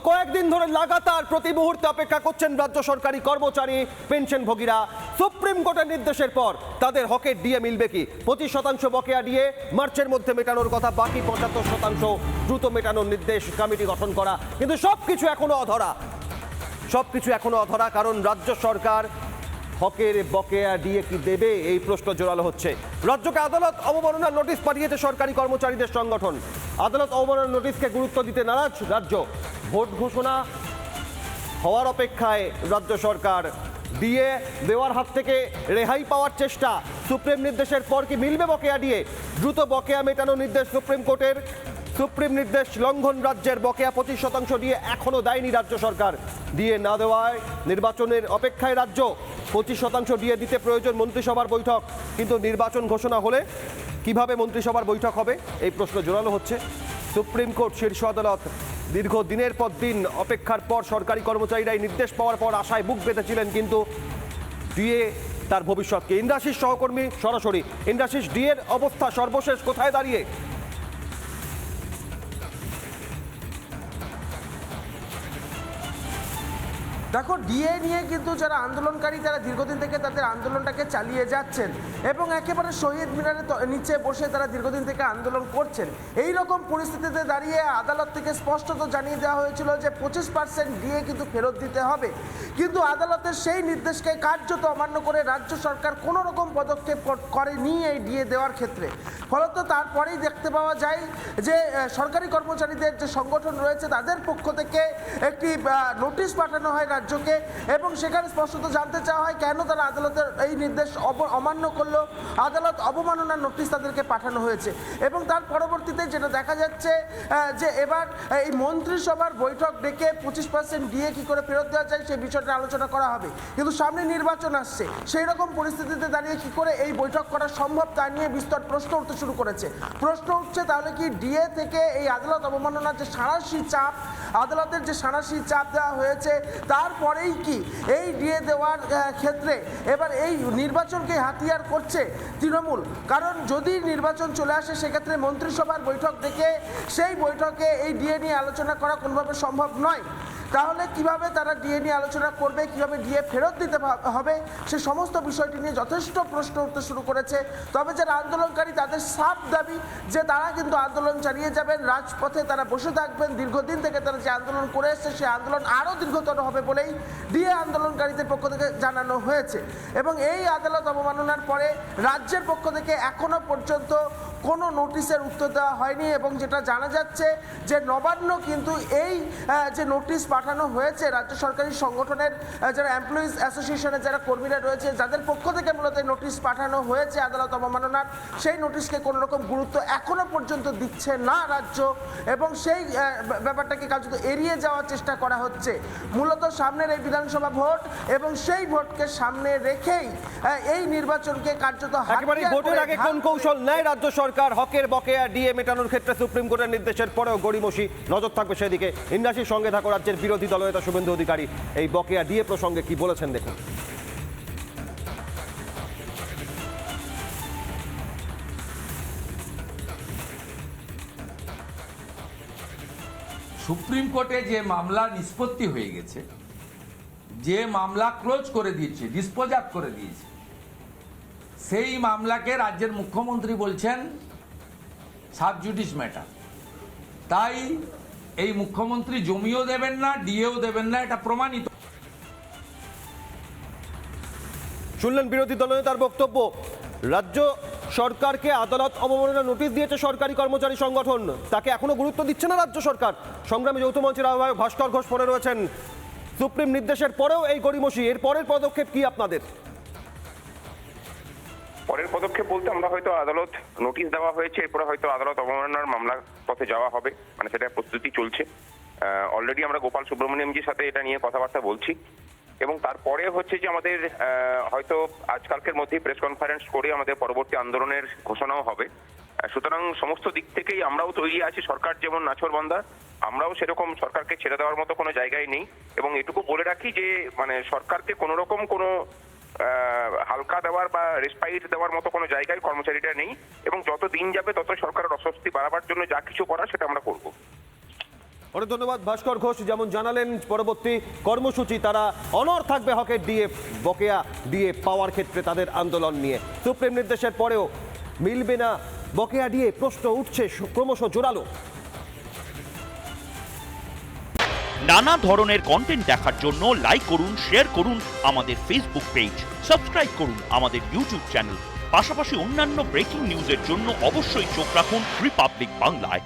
কয়েকদিন ধরে লাগাতার প্রতি মুহূর্তে অপেক্ষা করছেন রাজ্য সরকারি কর্মচারী পেনশনভোগীরা। সুপ্রিম কোর্টের নির্দেশের পর তাদের হকের ডিএ মিলবে কি? 25% বকেয়া ডিএ মার্চের মধ্যে মেটানোর কথা, বাকি 75% দ্রুত মেটানোর নির্দেশ, কমিটি গঠন করা। কিন্তু সবকিছু এখনো অধরা, কারণ রাজ্য সরকার হকের বকেয়া ডিএ কি দেবে, এই প্রশ্ন জোরালো হচ্ছে। রাজ্যকে আদালত অবমাননার নোটিশ পাঠিয়েছে সরকারি কর্মচারীদের সংগঠন। আদালত অবমাননার নোটিশকে গুরুত্ব দিতে নারাজ রাজ্য। ভোট ঘোষণা হওয়ার অপেক্ষায় রাজ্য সরকার। ডিএ দেওয়ার হাত থেকে রেহাই পাওয়ার চেষ্টা। সুপ্রিম নির্দেশের পর কি মিলবে বকেয়া ডিএ? দ্রুত বকেয়া মেটানোর নির্দেশ সুপ্রিম কোর্টের। সুপ্রিম নির্দেশ লঙ্ঘন, রাজ্যের বকেয়া 25% ডিএ এখনো দেয়নি রাজ্য সরকার। ডিএ না দেওয়ায় নির্বাচনের অপেক্ষায় রাজ্য। 25% ডিএ দিতে প্রয়োজন মন্ত্রিসভার বৈঠক, কিন্তু নির্বাচন ঘোষণা হলে কিভাবে মন্ত্রিসভার বৈঠক হবে, এই প্রশ্ন জোরালো হচ্ছে। সুপ্রিম কোর্ট শীর্ষ আদালত। দীর্ঘ দিনের পর দিন অপেক্ষার পর সরকারি কর্মচারীরা এই নির্দেশ পাওয়ার পর আশায় বুক বেঁধেছিলেন, কিন্তু ডিএ তার ভবিষ্যৎকে। ইন্দ্রাশিস সহকর্মী সরাসরি। ইন্দ্রাশিস, ডিএর অবস্থা সর্বশেষ কোথায় দাঁড়িয়ে? দেখো, ডিএ নিয়ে কিন্তু যারা আন্দোলনকারী তারা দীর্ঘদিন থেকে তাদের আন্দোলনটাকে চালিয়ে যাচ্ছেন এবং একেবারে শহীদ মিনারের নিচে বসে তারা দীর্ঘদিন থেকে আন্দোলন করছেন। এই রকম পরিস্থিতিতে দাঁড়িয়ে আদালত থেকে স্পষ্টত জানিয়ে দেওয়া হয়েছিল যে 25% ডিএ কিন্তু ফেরত দিতে হবে, কিন্তু আদালতের সেই নির্দেশকে কার্যত অমান্য করে রাজ্য সরকার কোনো রকম পদক্ষেপ করেনি এই ডিএ দেওয়ার ক্ষেত্রে। ফলত তারপরেই দেখতে পাওয়া যায় যে সরকারি কর্মচারীদের যে সংগঠন রয়েছে তাদের পক্ষ থেকে একটি নোটিশ পাঠানো হয় রাজ্যকে, এবং সেখানে স্পষ্টত জানতে চাওয়া হয় কেন তারা আদালতের এই নির্দেশ অমান্য করলো। আদালত অবমাননার নোটিশ তাদেরকে পাঠানো হয়েছে এবং তার পরবর্তীতে যেটা দেখা যাচ্ছে যে এবার এই মন্ত্রিসভার বৈঠক ডেকে 25% ডিএ কী করে ফেরত দেওয়া যায় সেই বিষয়টা আলোচনা করা হবে, কিন্তু সামনে নির্বাচন আসছে। সেই রকম পরিস্থিতিতে দাঁড়িয়ে কী করে এই বৈঠক করা সম্ভব তা নিয়ে বিস্তর প্রশ্ন উঠতে শুরু করেছে। প্রশ্ন উঠছে তাহলে কি ডিএ থেকে এই আদালত অবমাননার যে সাঁড়াশি চাপ, আদালতের যে সাঁড়াশি চাপ দেওয়া হয়েছে তারপরেই কি এই ডিএ দেওয়ার ক্ষেত্রে এবার এই নির্বাচনকে হাতিয়ার করছে তৃণমূল? কারণ যদি নির্বাচন চলে আসে সেক্ষেত্রে মন্ত্রিসভার বৈঠক ডেকে সেই বৈঠকে এই ডিএ নিয়ে আলোচনা করা কোনোভাবে সম্ভব নয়। তাহলে কিভাবে তারা ডিএ নিয়ে আলোচনা করবে, কিভাবে ডিএ ফেরত দিতে হবে, সে সমস্ত বিষয়টি নিয়ে যথেষ্ট প্রশ্ন উঠতে শুরু করেছে। তবে যারা আন্দোলনকারী তাদের সাফ দাবি যে তারা কিন্তু আন্দোলন চালিয়ে যাবেন, রাজপথে তারা বসে থাকবেন। দীর্ঘদিন থেকে তারা যে আন্দোলন করে এসছে সেই আন্দোলন আরও দীর্ঘতর হবে বলেই ডিএ আন্দোলনকারীদের পক্ষ থেকে জানানো হয়েছে। এবং এই আদালত অবমাননার পরে রাজ্যের পক্ষ থেকে এখনো পর্যন্ত কোনো নোটিশের উত্তর দেওয়া হয়নি, এবং যেটা জানা যাচ্ছে যে নবান্ন কিন্তু এই যে নোটিশ পাঠানো হয়েছে রাজ্য সরকারি সংগঠনের যারা এমপ্লয়িজ অ্যাসোসিয়েশনের যারা কর্মীরা রয়েছে যাদের পক্ষ থেকে মূলত নোটিশ পাঠানো হয়েছে আদালত অবমাননার, সেই নোটিশকে কোনো রকম গুরুত্ব এখনো পর্যন্ত দিচ্ছে না রাজ্য, এবং সেই ব্যাপারটাকে কার্যত এড়িয়ে যাওয়ার চেষ্টা করা হচ্ছে। মূলত সামনের এই বিধানসভা ভোট এবং সেই ভোটকে সামনে রেখেই এই নির্বাচনকে কার্যত একেবারে ভোটের আগে কোন কৌশল নেয় রাজ্য সরকার হকের বকেয়া ডিএ মেটানোর ক্ষেত্রে? সুপ্রিম কোর্টের নির্দেশের পরেও গড়িমসি, নজর থাকবে সেদিকে। ইন্দ্রাশির সঙ্গে থাকো রাজ্যের বিরোধী দলনেতা শুভেন্দু অধিকারী। এই বকেয়া ডিএ প্রসঙ্গে কি বলেছেন দেখুন। সুপ্রিম কোর্টে যে মামলা নিষ্পত্তি হয়ে গেছে, যে মামলা ক্লোজ করে দিয়েছে, ডিসপোজ আপ করে দিয়েছে, সেই মামলাকে রাজ্যের মুখ্যমন্ত্রী বলছেন সাব জুডিস ম্যাটার। তাই এই মুখ্যমন্ত্রী জমিও দেবেন না, ডিএও দেবেন না, এটা প্রমাণিত। শুনলেন বিরোধী দলনেতার বক্তব্য। রাজ্য সরকারকে আদালত অবমাননার নোটিশ দিয়েছে সরকারি কর্মচারী সংগঠন, তাকে এখনো গুরুত্ব দিচ্ছে না রাজ্য সরকার। সংগ্রামী যৌথ মঞ্চের আহ্বায়ক ভাস্কর ঘোষ পড়ে রয়েছেন। সুপ্রিম নির্দেশের পরেও এই গড়িমসি, এর পরের পদক্ষেপ কি আপনাদের? পরের পদক্ষেপ বলতে আমরা হয়তো আদালত নোটিশ দেওয়া হয়েছে, এরপরে হয়তো আদালত অবমাননার মামলার পথে যাওয়া হবে, মানে সেটা প্রস্তুতি চলছে। অলরেডি আমরা গোপাল সুব্রমণিয়ামজির সাথে এটা নিয়ে কথাবার্তা বলছি, এবং তারপরে হচ্ছে যে আমাদের হয়তো আজকালকের মধ্যেই প্রেস কনফারেন্স করে আমাদের পরবর্তী আন্দোলনের ঘোষণাও হবে। সুতরাং সমস্ত দিক থেকেই আমরাও তৈরি আছি। সরকার যেমন নাছোড়বান্দা, আমরাও সেরকম সরকারকে ছেড়ে দেওয়ার মতো কোনো জায়গায় নেই। এবং এটুকু বলে রাখি যে মানে সরকারকে কোনো রকম কোনো হালকা দেওয়ার বা রেসপাইট দেওয়ার মতো কোনো জায়গায় কর্মচারীরা নেই, এবং যত দিন যাবে তত সরকারের অস্বস্তি বাড়াবার জন্য যা কিছু করা সেটা আমরা করব। অনেক ধন্যবাদ ভাস্কর ঘোষ। যেমন জানালেন, পরবর্তী কর্মসূচি তারা অনড় থাকবে হকের ডিএ বকেয়া ডিএ পাওয়ার ক্ষেত্রে তাদের আন্দোলন নিয়ে। সুপ্রিম নির্দেশের পরেও মিলবে না বকেয়া ডিএ, প্রশ্ন উঠছে ক্রমশ জোরালো। নানা ধরনের কন্টেন্ট দেখার জন্য লাইক করুন, শেয়ার করুন আমাদের ফেসবুক পেজ, সাবস্ক্রাইব করুন আমাদের ইউটিউব চ্যানেল। পাশাপাশি অন্যান্য ব্রেকিং নিউজের জন্য অবশ্যই চোখ রাখুন রিপাবলিক বাংলায়।